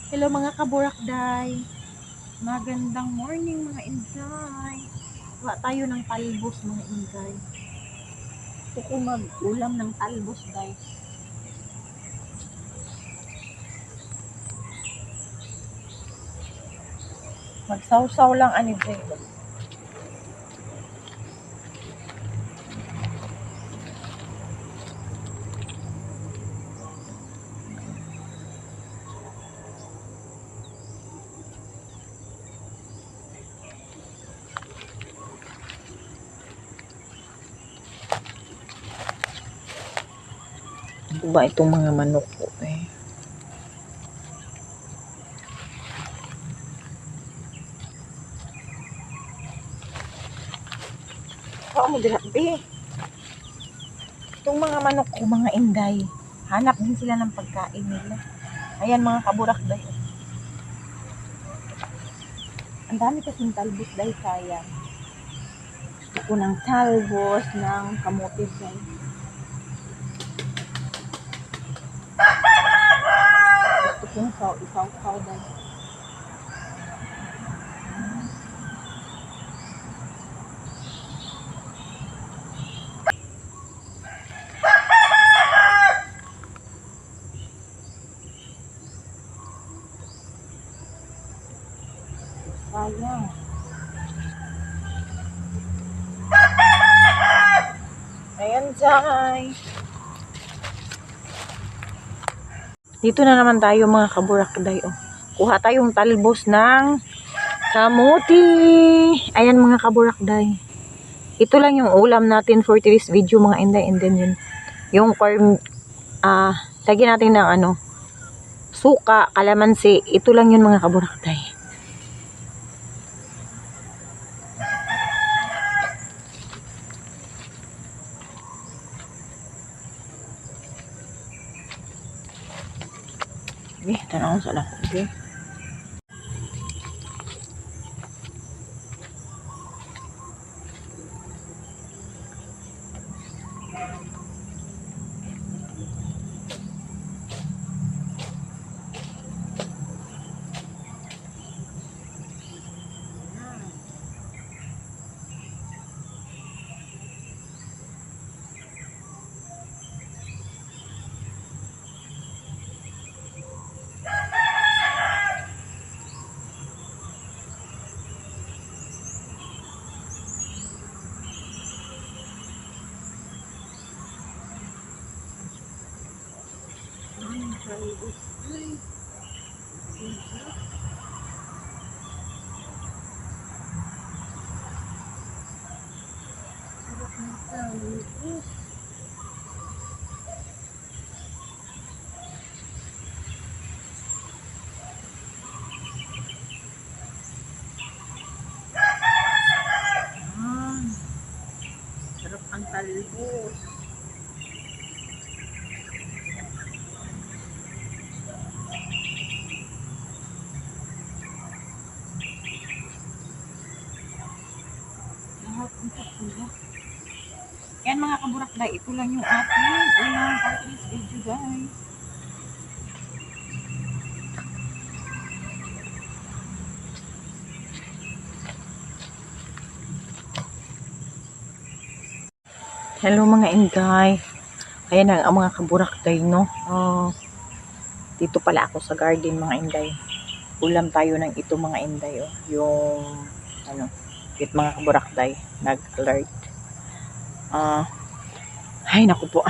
Hello mga kaburakday. Magandang morning mga inday. Gawa tayo ng talbos mga inday. Gusto ko mag-ulam ng talbos guys. Magsawsaw lang ani day. Ano ba itong mga manok ko eh? Oo mo dirabi. Itong mga manok ko mga inday. Hanap din sila ng pagkain nila. Ayan mga kaburakday. Ang dami kasing talbos day sayang. Gusto ko ng talbos ng kamote guys. Gusto kong isaw-saw guys. Sayang. Ayan, Jai. Dito na naman tayo mga kaburakday. Oh. Kuha tayong talbos ng kamuti. Ayan mga kaburakday. Ito lang yung ulam natin for today's video mga inday. And then yun, yung corn, lagyan natin ng suka, kalamansi. Ito lang yun mga kaburakday. Tanaw sa lang. Okay. Sarap ang talbos. Yan mga kaburakday, ito lang yung ating ulam for today's video guys. Hello mga inday. Ayan ang mga kaburakday no. Dito pala ako sa garden mga inday. Ulam tayo ng ito mga inday oh. Yung it mga kaburakday nag-alert. Ay naku po.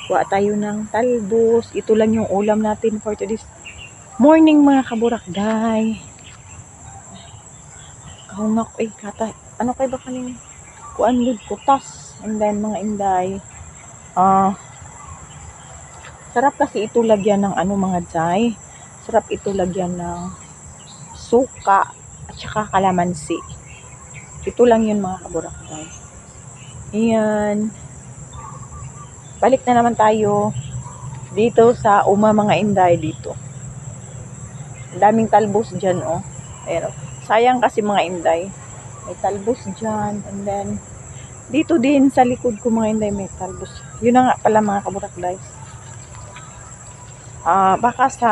Kuha tayo ng talbos. Ito lang yung ulam natin for today's morning mga kaburakday. Kahungak kata. Ano kay ba kanin? Kuan gud kutas. And then mga inday. Sarap kasi ito lagyan ng mga jay. Sarap ito lagyan ng suka at saka kalamansi. Ito lang yun mga kaburakday. Ayan. Balik na naman tayo dito sa mga inday dito. Ang daming talbos dyan oh. Ayan, oh. Sayang kasi mga inday. May talbos dyan. And then dito din sa likod ko mga inday may talbos. Yun na nga pala mga kaburakday. Baka sa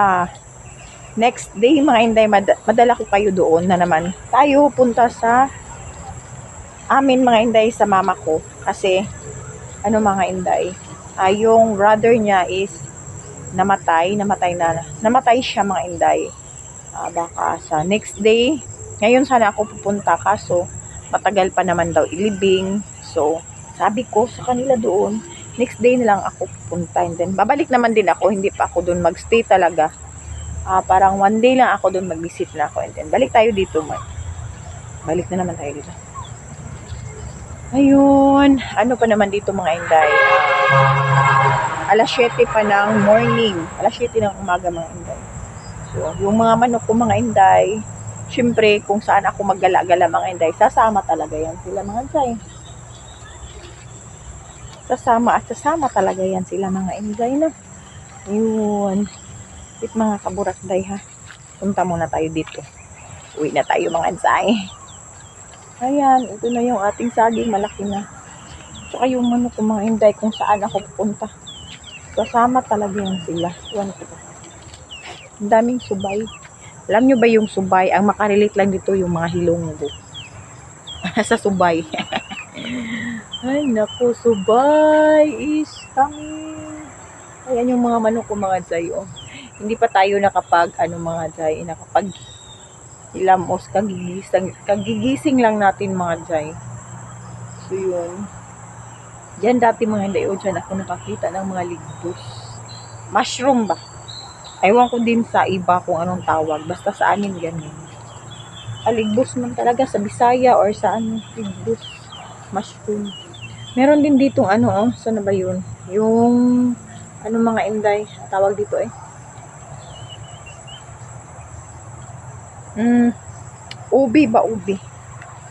Next day, mga inday, madala ko kayo doon na naman. Tayo punta sa amin, mga inday, sa mama ko. Kasi, ano mga inday, yung brother niya is namatay siya, mga inday. Baka sa next day, ngayon sana ako pupunta, kaso matagal pa naman daw ilibing. So, sabi ko sa kanila doon, next day na lang ako pupunta. And then, babalik naman din ako, hindi pa ako doon magstay talaga. Parang one day lang ako doon, mag-visit na ako. And then, balik tayo dito. Balik na naman tayo dito. Ayun. Ano pa naman dito, mga inday? Alas 7 pa ng morning. Alas 7 ng umaga, mga inday. So, yung mga manok ko, mga inday, syempre, kung saan ako maggala-gala, mga inday, sasama talaga yan sila, mga inday. Sasama talaga yan sila, mga inday, na. Yun. Wait, mga kaburakday, ha. Punta muna tayo dito. Uwi na tayo, mga inday. Ayan, ito na yung ating saging, malaki na. Tsaka yung manok ko, mga inday, kung saan ako pupunta. Sasama talaga yan sila. Yan ito. Ang daming subay. Alam nyo ba yung subay? Ang makarelate lang dito yung mga hilonggo. Sa subay. Ay, naku, subay is coming. Ayan yung mga manok ko, mga jay. Oh. Hindi pa tayo nakapag, mga jay, nakapag hilamos, kagigising lang natin, mga jay. So, yun. Diyan dati, mga hindi, dyan ako nakakita ng mga ligbos. Mushroom ba? Ewan ko din sa iba kung anong tawag. Basta sa amin ganyan. Ligbos man talaga sa Bisaya or sa ligbos. Mushroom. Meron din ditong saan na ba yun? Yung, mga inday, tawag dito ubi ba, ubi?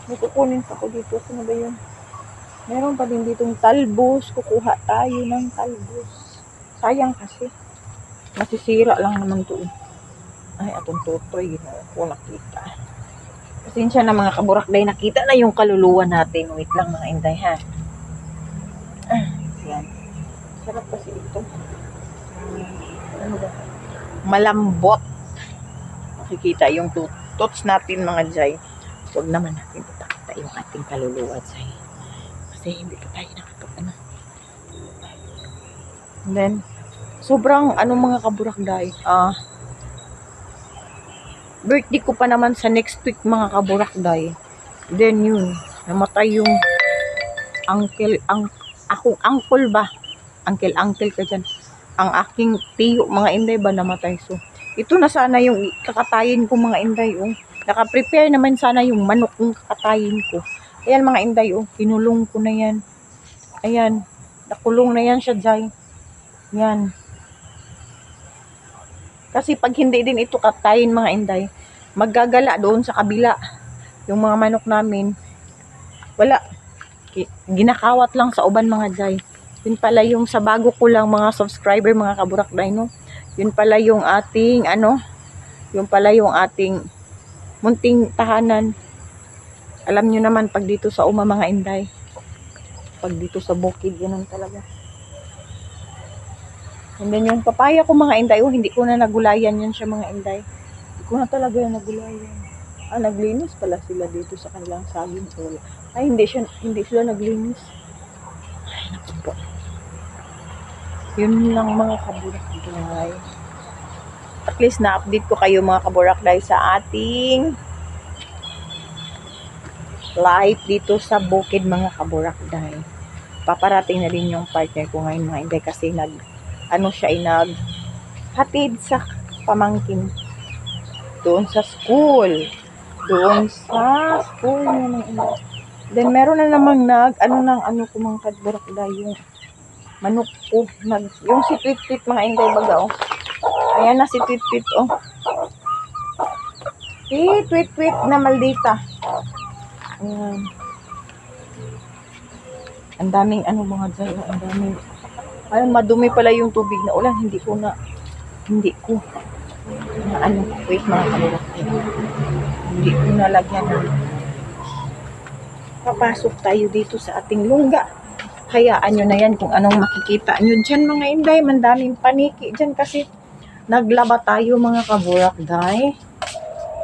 May kukunin pa ko dito. Saan na ba yun? Meron pa din ditong talbos. Kukuha tayo ng talbos. Sayang kasi. Masisira lang naman to. Ay, atong totoy. Ko nakita. Pasensya na, mga kaburakday. Nakita na yung kaluluwa natin. Wait lang, mga inday, ha. Yan. Sarap kasi ito. Ano ba? Malambot. Makikita yung tots natin, mga jay. Huwag naman natin itakita yung ating kaluluwa, jay. Kasi hindi ka tayo nakakapana. And then, sobrang mga kaburakday. Birthday ko pa naman sa next week, mga kaburakday. Then yun, namatay yung akong uncle ba? Uncle ka dyan. Ang aking tiyo, mga inday ba, namatay. So, ito na sana yung kakatayin ko, mga inday. Naka-prepare naman sana yung manok kong kakatayin ko. Ayan, mga inday, kinulong ko na yan. Ayan, nakulong na yan siya, jay. Yan. Kasi pag hindi din ito katayin, mga inday, maggagala doon sa kabila. Yung mga manok namin, wala. Ginakawat lang sa uban, mga jay. Yun pala yung sa bago ko lang, mga subscriber, mga kaburakday, no? Yun pala yung ating, yun pala yung ating munting tahanan. Alam nyo naman, pag dito sa mga inday, pag dito sa bukid, ganun talaga. And then yung papaya ko, mga inday, hindi ko na nagulayan yan siya, mga inday. Hindi ko na talaga yung nagulayan. Naglinis pala sila dito sa kanilang saging. So, hindi sila naglinis. Ay, naku po. Yun lang, mga kaburakday. At least na-update ko kayo, mga kaburakday, sa ating live dito sa bukid, mga kaburakday. Paparating na din yung partner ko ngayon, mga inday, kasi hatid sa pamangkin doon sa school niya, mga inday. Then meron na namang ko, mga kaburakday, yung manok ko, yung si Tweet, mga inday, baga, ayan na si Tweet, si Tweet na maldita. Ayan. Ang daming mga jay, ang daming madumi pala yung tubig na ulan. Hindi ko wait, mga kaburakday, hindi ko nalagyan papasok tayo dito sa ating lungga. Hayaan nyo na yan kung anong makikita nyo dyan, mga inday. Mandaming paniki dyan kasi Naglaba tayo mga kaburakday.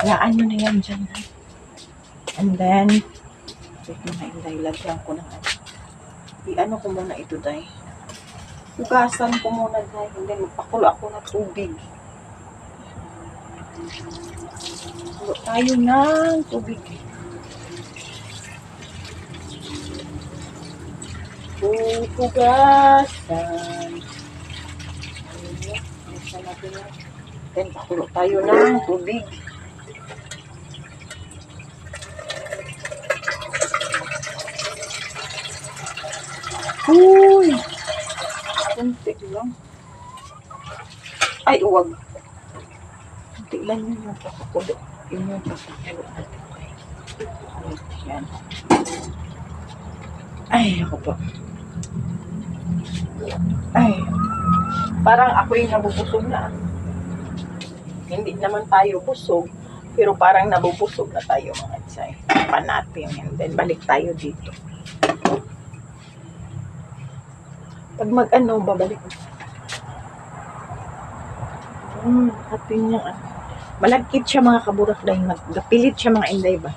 Laan mo na yan dyan. And then, wait mga inday, lagyan ko ng ano. I-ano ko muna ito, day. Hugasan ko muna, day. And then, magpakulo ako ng tubig. Kulo tayo ng tubig. Hugasan. Hugasan natin yan. Then, pakulo tayo ng tubig. Uy! Kunti lang. Ay, uwag. Kunti lang yun yung papakulo. Yun yung papakulo natin. Yan. Ay, ako po. Ay. Parang ako yung nabubusog na. Hindi naman tayo busog. Pero parang nabubusog na tayo mga tsay. Pa natin. And then, balik tayo dito. Pag mag-ano, babalik. Atin niya. Malagkit siya mga kaburakday. Nagpilit siya mga inday ba?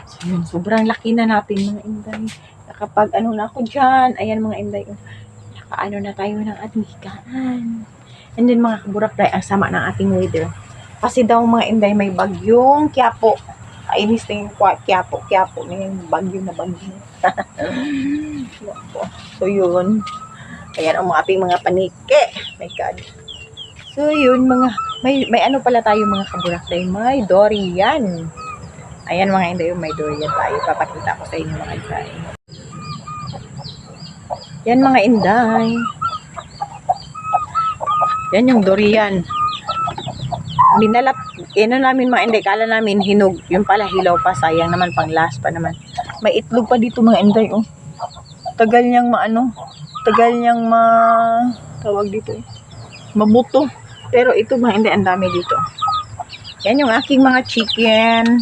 So, yun, sobrang laki na natin mga inday. Kapag ano na ako dyan, ayan mga inday. Nakaano na tayo ng ating higaan. And then mga kaburakday, ang sama ng ating weather. Kasi daw mga inday, may bagyong Quiapo. Kainis na yung Quiapo na yung bagyo na bagyo. So yun. Ayan ang ating mga panike. My God. So yun mga, may ano pala tayo mga kaburakday. May durian. Ayan mga inday, may durian tayo. Papakita ko sa inyo mga inday. Yan mga inday. Yan yung durian. Binalat, namin mga inday, kala namin hinog. Yung pala hilaw pa, sayang naman, pang last pa naman. May itlog pa dito mga inday, oh. Tagal niyang tagal niyang tawag dito, mabuto. Pero ito mga inday, ang dami dito. Yan yung aking mga chicken.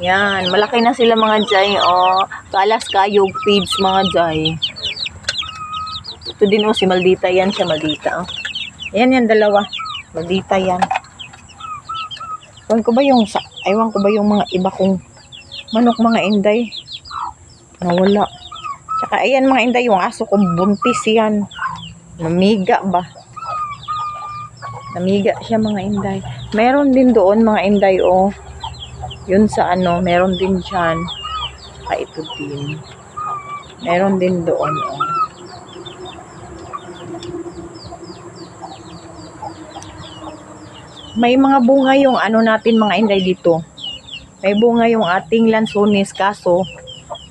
Yan, malaki na sila mga jay, oh. Kalas kayog feeds mga jay. Ito din, oh, si Maldita yan, siya Maldita, oh. Yan yan, dalawa. Maldita yan. Ewan ko ba yung mga iba kong manok mga inday. Nawala. Tsaka ayan mga inday, yung aso ko buntis yan. Namiga ba? Namiga siya mga inday. Meron din doon mga inday, oh. Yun sa ano, meron din dyan. Tsaka ito din. Meron din doon, oh. May mga bunga yung ano natin mga inday dito. May bunga yung ating lansones, kaso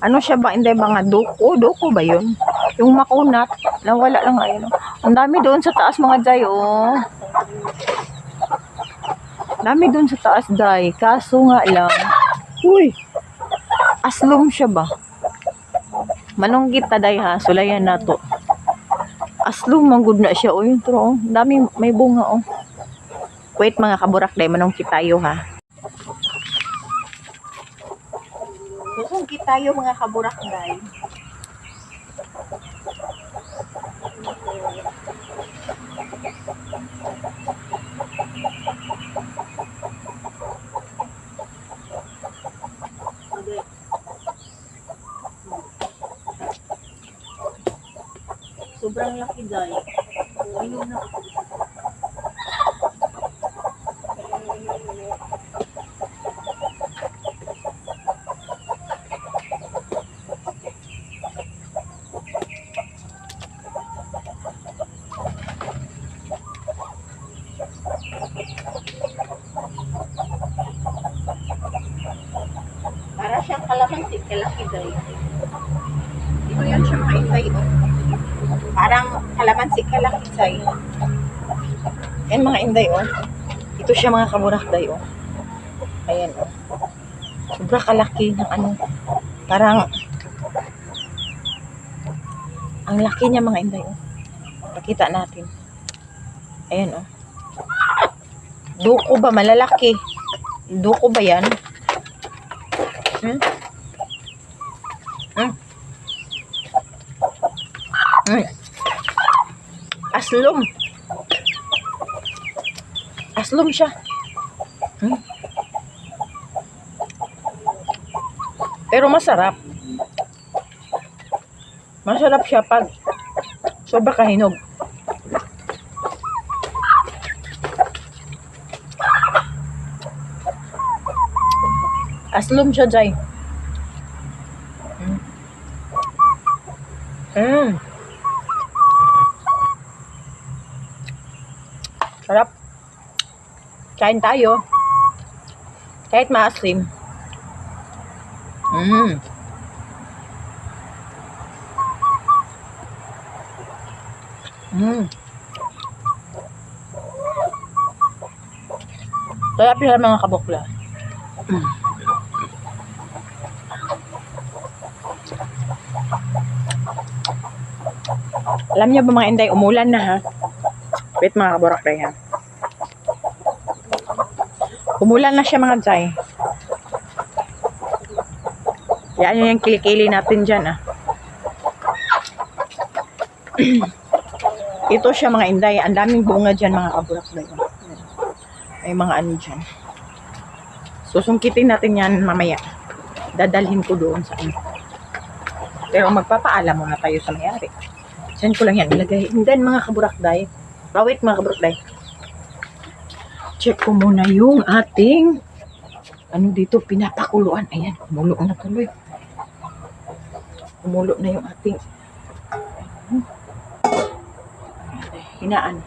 ano siya ba inday, mga doko ba yun? Yung makunat, nawala lang ayun. Ang dami doon sa taas mga jay, oh. Dami doon sa taas day, kaso nga lang. Uy. Aslum siya ba? Manong kita day ha, sulayan na to. Aslum manggod na siya, oh, yun tro, oh. Dami may bunga, oh. Wait mga kaburakday, manong kitayo ha. Manong kitayo mga kaburakday. Sobrang laki dahil. Ayun na. Para siyang kalamansi, kalaki dahil. Ito yan siya mga inday, oh. Parang kalamansi, kalaki dahil. Yan mga inday, oh. Ito siya mga kaburakday, oh. Ayan, oh. Sobra kalaki ng ano. Parang ang laki niya mga inday, oh. Pakita natin. Ayan, oh. Duko ba? Malalaki. Duko ba yan? Hmm? Hmm? Hmm? Aslum. Aslom siya. Pero masarap. Masarap siya pag sobra kahinog. Aslom siya, Jai. Sarap. Kain tayo. Kahit maasim. Sarap siya mga kabukla. Alam niyo ba mga Inday, umulan na ha. Wait mga kaburakday ha. Umulan na siya mga Jai. Yan yung kilikili natin dyan ah. Ito siya mga Inday. Ang daming bunga dyan mga kaburakday. May mga ano dyan. Susungkitin natin yan mamaya. Dadalhin ko doon sa ano. Pero magpapaalam muna tayo sa mayari. Diyan ko lang yan ilagay. And then mga kaburakday. Wait mga kaburakday. Check ko muna yung ating ano dito, pinapakuluan. Ayan, kumulo na tuloy. Kumulo na yung ating hinaan.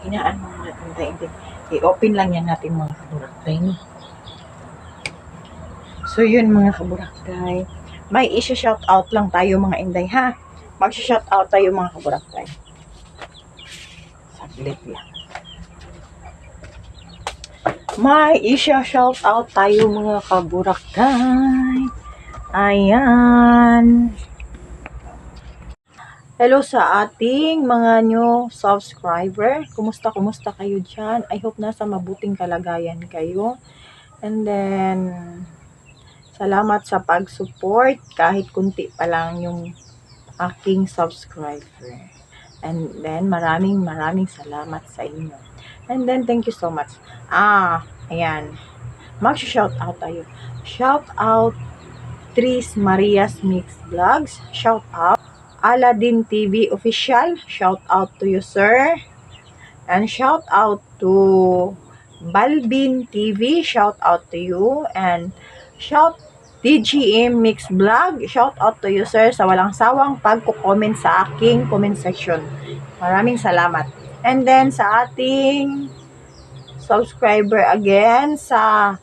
Hinaan mga kaburakday. I-open lang yan natin mga kaburakday. No? So yun mga kaburakday. May isa-shout out lang tayo mga Inday ha. Mag-shout out tayo mga kaburakday. Saglit lang. May isa-shout out tayo mga kaburakday. Ayan. Hello sa ating mga new subscriber. Kumusta kayo dyan? I hope nasa mabuting kalagayan kayo. And then, salamat sa pag-support. Kahit kunti pa lang yung aking subscriber. And then, maraming salamat sa inyo. And then, thank you so much. Ayan. Mag-shout out tayo. Shout out Tris Marias Mix Vlogs. Shout out Aladdin TV Official. Shout out to you, sir. And shout out to Balbin TV. Shout out to you. And shout DGM Mix Vlog. Shout out to you, sir, sa walang sawang pagko-comment sa aking comment section. Maraming salamat. And then sa ating subscriber again sa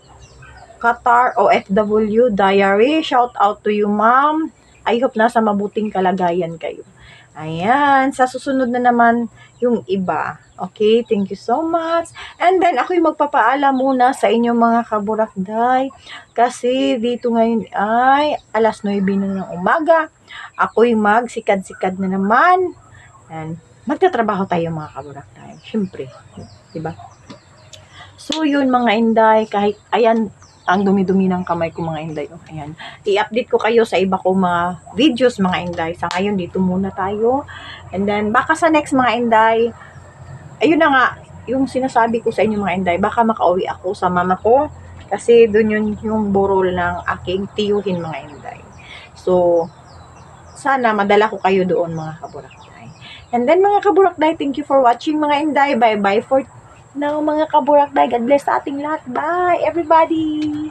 Qatar OFW Diary. Shout out to you, ma'am. I hope nasa mabuting kalagayan kayo. Ayan. Sa susunod na naman yung iba. Okay, thank you so much. And then, ako'y magpapaalam muna sa inyo mga kaburakday. Kasi dito ngayon ay alas 9 na ng umaga. Ako'y magsikad-sikad na naman. And magtatrabaho tayo mga kaburakday. Siyempre. Diba? So, yun mga Inday. Kahit, ayan, ang dumi-dumi ng kamay ko mga Inday. Oh, ayan. I-update ko kayo sa iba kong mga videos mga Inday. Sa ngayon, dito muna tayo. And then, baka sa next mga Inday, ayun na nga, yung sinasabi ko sa inyo mga Inday, baka makauwi ako sa mama ko. Kasi doon yun yung burol ng aking tiyuhin mga Inday. So, sana madala ko kayo doon mga kaburakday. And then mga kaburakday, thank you for watching mga Inday. Bye-bye for now mga kaburakday. God bless sa ating lahat. Bye everybody!